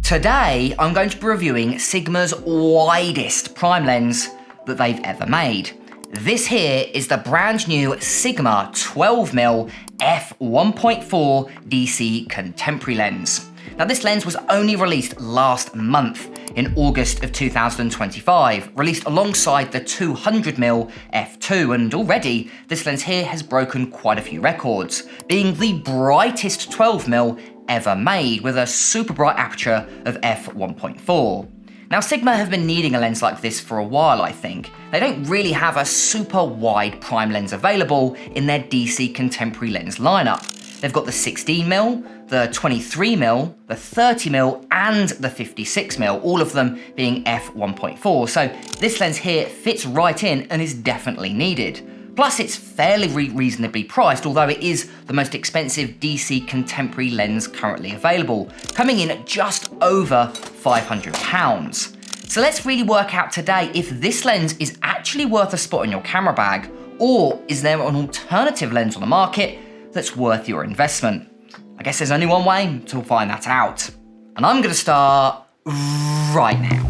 Today, I'm going to be reviewing Sigma's widest prime lens that they've ever made. This here is the brand new Sigma 12mm F1.4 DC contemporary lens. Now this lens was only released last month in August of 2025, released alongside the 200mm F2, and already this lens here has broken quite a few records, being the brightest 12mm ever made with a super bright aperture of f1.4. Now Sigma have been needing a lens like this for a while, I think. They don't really have a super wide prime lens available in their DC contemporary lens lineup. They've got the 16mm, the 23mm, the 30mm, and the 56mm, all of them being f1.4. So this lens here fits right in and is definitely needed. Plus it's fairly reasonably priced, although it is the most expensive DC contemporary lens currently available, coming in at just over £500. So let's really work out today if this lens is actually worth a spot in your camera bag, or is there an alternative lens on the market that's worth your investment? I guess there's only one way to find that out. And I'm gonna start right now.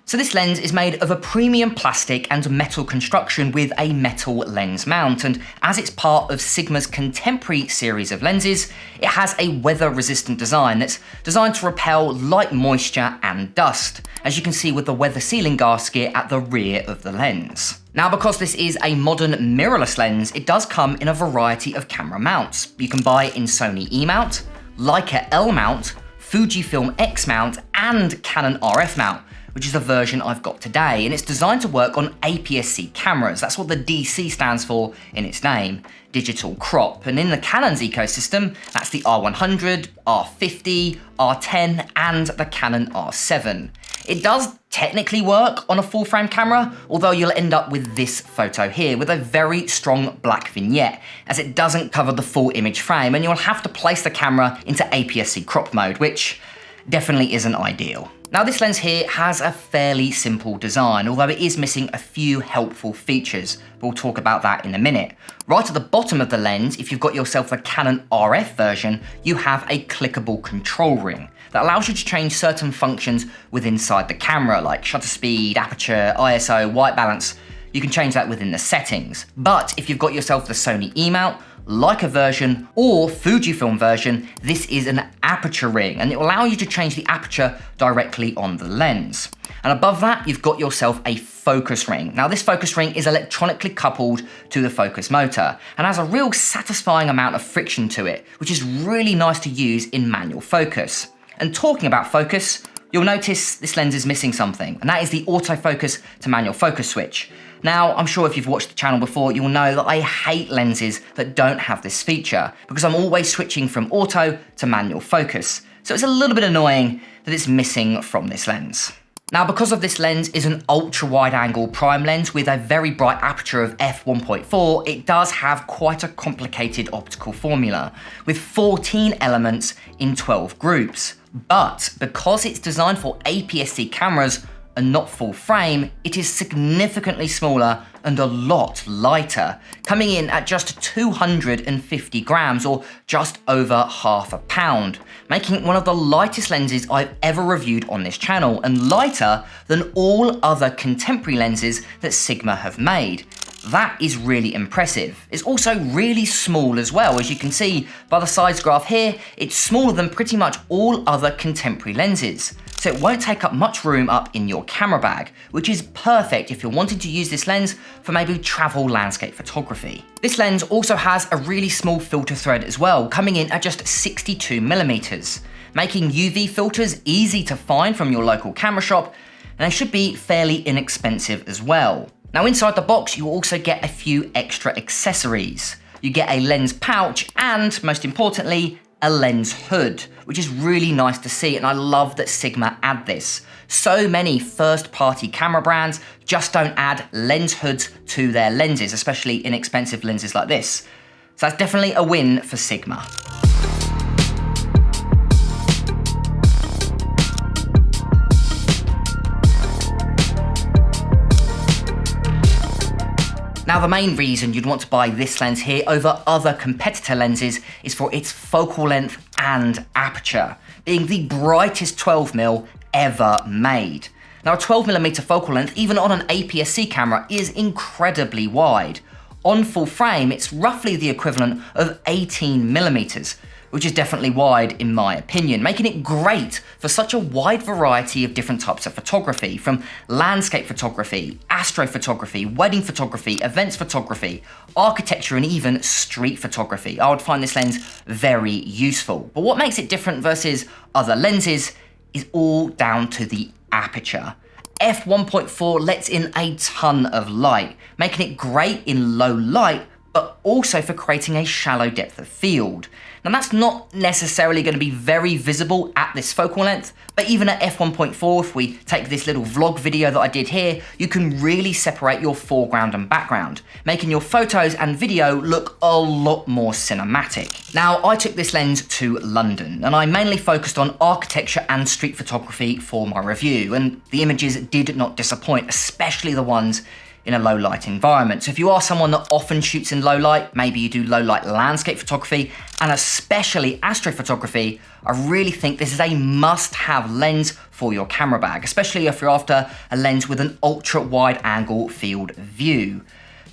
So this lens is made of a premium plastic and metal construction with a metal lens mount, and as it's part of Sigma's contemporary series of lenses, it has a weather-resistant design that's designed to repel light moisture and dust, as you can see with the weather sealing gasket at the rear of the lens. Now, because this is a modern mirrorless lens, it does come in a variety of camera mounts. You can buy it in Sony E mount, Leica L mount, Fujifilm X mount, and Canon RF mount, which is the version I've got today, and it's designed to work on APS-C cameras. That's what the DC stands for in its name, digital crop. And in the Canon's ecosystem, that's the R100, R50, R10, and the Canon R7. It does technically work on a full frame camera, although you'll end up with this photo here with a very strong black vignette, as it doesn't cover the full image frame, and you'll have to place the camera into APS-C crop mode, which definitely isn't ideal. Now this lens here has a fairly simple design, although it is missing a few helpful features. We'll talk about that in a minute. Right at the bottom of the lens, if you've got yourself a Canon RF version, you have a clickable control ring that allows you to change certain functions within inside the camera, like shutter speed, aperture, ISO, white balance. You can change that within the settings. But if you've got yourself the Sony E mount, Leica version, or Fujifilm version, this is an aperture ring, and it will allow you to change the aperture directly on the lens. And above that, you've got yourself a focus ring. Now this focus ring is electronically coupled to the focus motor and has a real satisfying amount of friction to it, which is really nice to use in manual focus. And talking about focus, you'll notice this lens is missing something, and that is the autofocus to manual focus switch. Now, I'm sure if you've watched the channel before, you'll know that I hate lenses that don't have this feature, because I'm always switching from auto to manual focus. So it's a little bit annoying that it's missing from this lens. Now, because of this lens is an ultra wide angle prime lens with a very bright aperture of f1.4, it does have quite a complicated optical formula with 14 elements in 12 groups. But because it's designed for APS-C cameras and not full frame, it is significantly smaller and a lot lighter, coming in at just 250 grams, or just over half a pound, making it one of the lightest lenses I've ever reviewed on this channel, and lighter than all other contemporary lenses that Sigma have made. That is really impressive. It's also really small as well. As you can see by the size graph here, it's smaller than pretty much all other contemporary lenses. So it won't take up much room up in your camera bag, which is perfect if you're wanting to use this lens for maybe travel landscape photography. This lens also has a really small filter thread as well, coming in at just 62mm, making UV filters easy to find from your local camera shop, and they should be fairly inexpensive as well. Now inside the box, you also get a few extra accessories. You get a lens pouch and, most importantly, a a lens hood, which is really nice to see, and I love that Sigma add this. So many first-party camera brands just don't add lens hoods to their lenses, especially inexpensive lenses like this. So that's definitely a win for Sigma. Now, the main reason you'd want to buy this lens here over other competitor lenses is for its focal length and aperture, being the brightest 12mm ever made. Now, a 12mm focal length, even on an APS-C camera, is incredibly wide. On full frame, it's roughly the equivalent of 18mm, which is definitely wide in my opinion, making it great for such a wide variety of different types of photography, from landscape photography, astrophotography, wedding photography, events photography, architecture, and even street photography. I would find this lens very useful. But what makes it different versus other lenses is all down to the aperture. F1.4 lets in a ton of light, making it great in low light, but also for creating a shallow depth of field. Now, that's not necessarily going to be very visible at this focal length, but even at F1.4, if we take this little vlog video that I did here, you can really separate your foreground and background, making your photos and video look a lot more cinematic. Now, I took this lens to London, and I mainly focused on architecture and street photography for my review, and the images did not disappoint, especially the ones in a low light environment. So if you are someone that often shoots in low light, maybe you do low light landscape photography, and especially astrophotography, I really think this is a must-have lens for your camera bag, especially if you're after a lens with an ultra wide angle field view.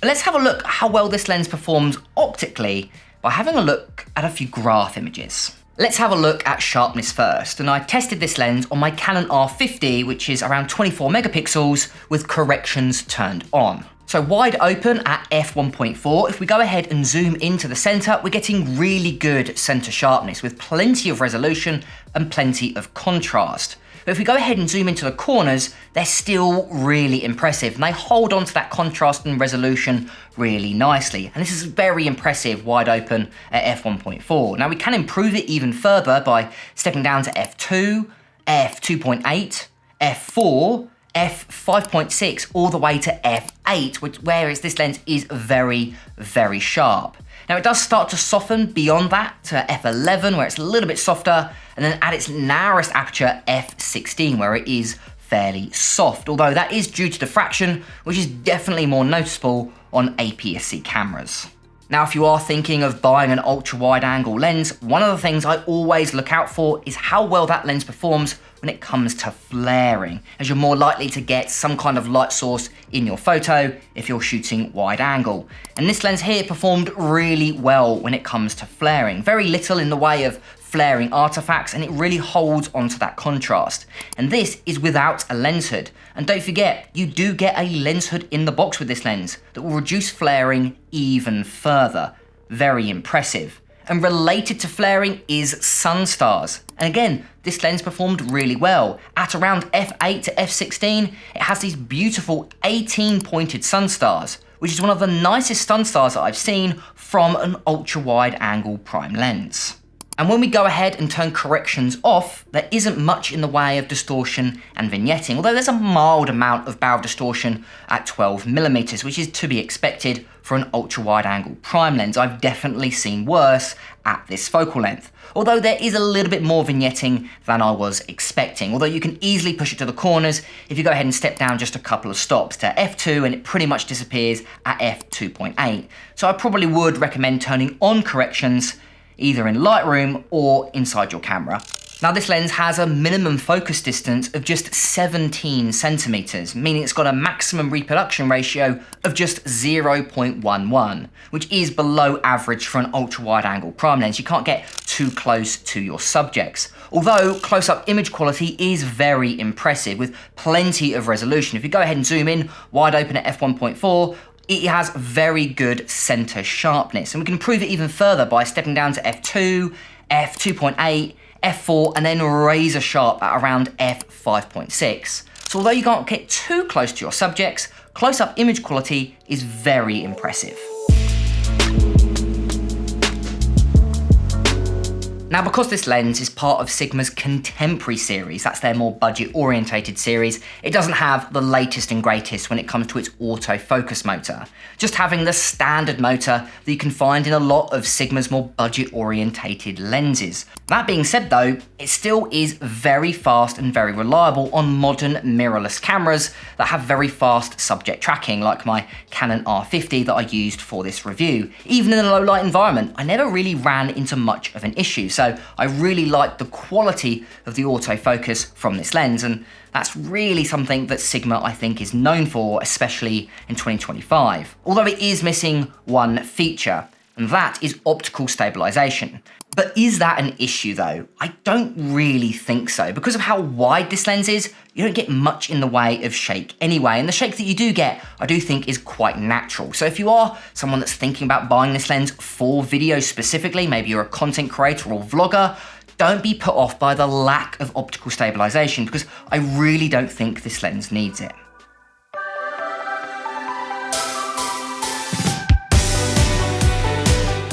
But let's have a look at how well this lens performs optically by having a look at a few graph images. Let's have a look at sharpness first, and I tested this lens on my Canon R50, which is around 24 megapixels with corrections turned on. So wide open at f1.4, if we go ahead and zoom into the center, we're getting really good center sharpness with plenty of resolution and plenty of contrast. But if we go ahead and zoom into the corners, they're still really impressive, and they hold on to that contrast and resolution really nicely. And this is very impressive wide open at f1.4. Now, we can improve it even further by stepping down to f2, f2.8, f4, f5.6, all the way to f8, whereas this lens is very, very sharp. Now, it does start to soften beyond that to f11, where it's a little bit softer, and then at its narrowest aperture, f16, where it is fairly soft, although that is due to diffraction, which is definitely more noticeable on APS-C cameras. Now, if you are thinking of buying an ultra-wide angle lens, one of the things I always look out for is how well that lens performs when it comes to flaring, as you're more likely to get some kind of light source in your photo if you're shooting wide angle. And this lens here performed really well when it comes to flaring. Very little in the way of flaring artifacts, and it really holds onto that contrast. And this is without a lens hood. And don't forget, you do get a lens hood in the box with this lens that will reduce flaring even further. Very impressive. And related to flaring is sun stars. And again, this lens performed really well. At around f8 to f16, it has these beautiful 18 pointed sun stars, which is one of the nicest sun stars that I've seen from an ultra wide angle prime lens. And when we go ahead and turn corrections off, there isn't much in the way of distortion and vignetting, although there's a mild amount of barrel distortion at 12mm, which is to be expected for an ultra wide angle prime lens. I've definitely seen worse at this focal length, although there is a little bit more vignetting than I was expecting, although you can easily push it to the corners if you go ahead and step down just a couple of stops to f2, and it pretty much disappears at f2.8. So I probably would recommend turning on corrections either in Lightroom or inside your camera. Now, this lens has a minimum focus distance of just 17 centimeters, meaning it's got a maximum reproduction ratio of just 0.11, which is below average for an ultra wide angle prime lens. You can't get too close to your subjects. Although close-up image quality is very impressive with plenty of resolution. If you go ahead and zoom in wide open at f1.4, it has very good center sharpness, and we can improve it even further by stepping down to f2, f2.8, f4, and then razor sharp at around f5.6. So although you can't get too close to your subjects, close-up image quality is very impressive. Now, because this lens is part of Sigma's Contemporary series, that's their more budget-orientated series, it doesn't have the latest and greatest when it comes to its autofocus motor, just having the standard motor that you can find in a lot of Sigma's more budget-orientated lenses. That being said though, it still is very fast and very reliable on modern mirrorless cameras that have very fast subject tracking, like my Canon R50 that I used for this review. Even in a low light environment, I never really ran into much of an issue, so I really like the quality of the autofocus from this lens, and that's really something that Sigma, I think, is known for, especially in 2025. Although it is missing one feature, and that is optical stabilization. But is that an issue though? I don't really think so. Because of how wide this lens is, you don't get much in the way of shake anyway, and the shake that you do get, I do think is quite natural. So if you are someone that's thinking about buying this lens for video specifically, maybe you're a content creator or vlogger, don't be put off by the lack of optical stabilization, because I really don't think this lens needs it.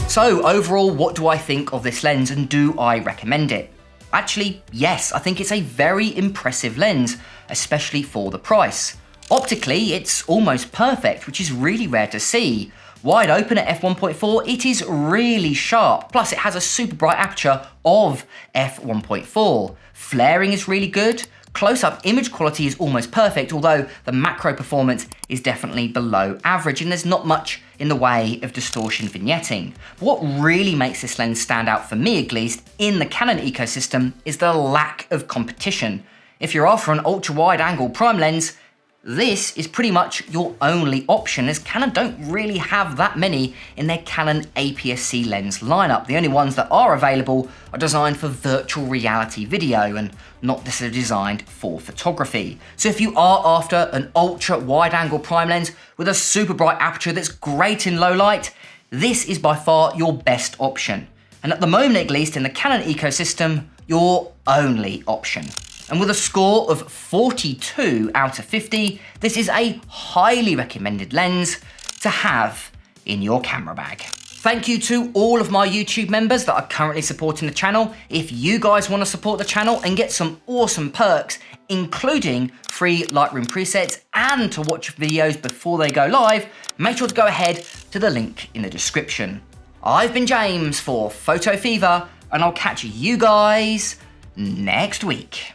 So overall, what do I think of this lens, and do I recommend it? Actually, yes, I think it's a very impressive lens, especially for the price. Optically, it's almost perfect, which is really rare to see. Wide open at f1.4, it is really sharp, plus it has a super bright aperture of f1.4. Flaring is really good. Close-up image quality is almost perfect, although the macro performance is definitely below average, and there's not much in the way of distortion vignetting. But what really makes this lens stand out, for me at least, in the Canon ecosystem is the lack of competition. If you're after an ultra-wide angle prime lens, this is pretty much your only option, as Canon don't really have that many in their Canon APS-C lens lineup. The only ones that are available are designed for virtual reality video and not necessarily designed for photography. So if you are after an ultra wide angle prime lens with a super bright aperture that's great in low light, this is by far your best option. And at the moment, at least in the Canon ecosystem, your only option. And with a score of 42 out of 50, this is a highly recommended lens to have in your camera bag. Thank you to all of my YouTube members that are currently supporting the channel. If you guys want to support the channel and get some awesome perks, including free Lightroom presets and to watch videos before they go live, make sure to go ahead to the link in the description. I've been James for Photo Fever, and I'll catch you guys next week.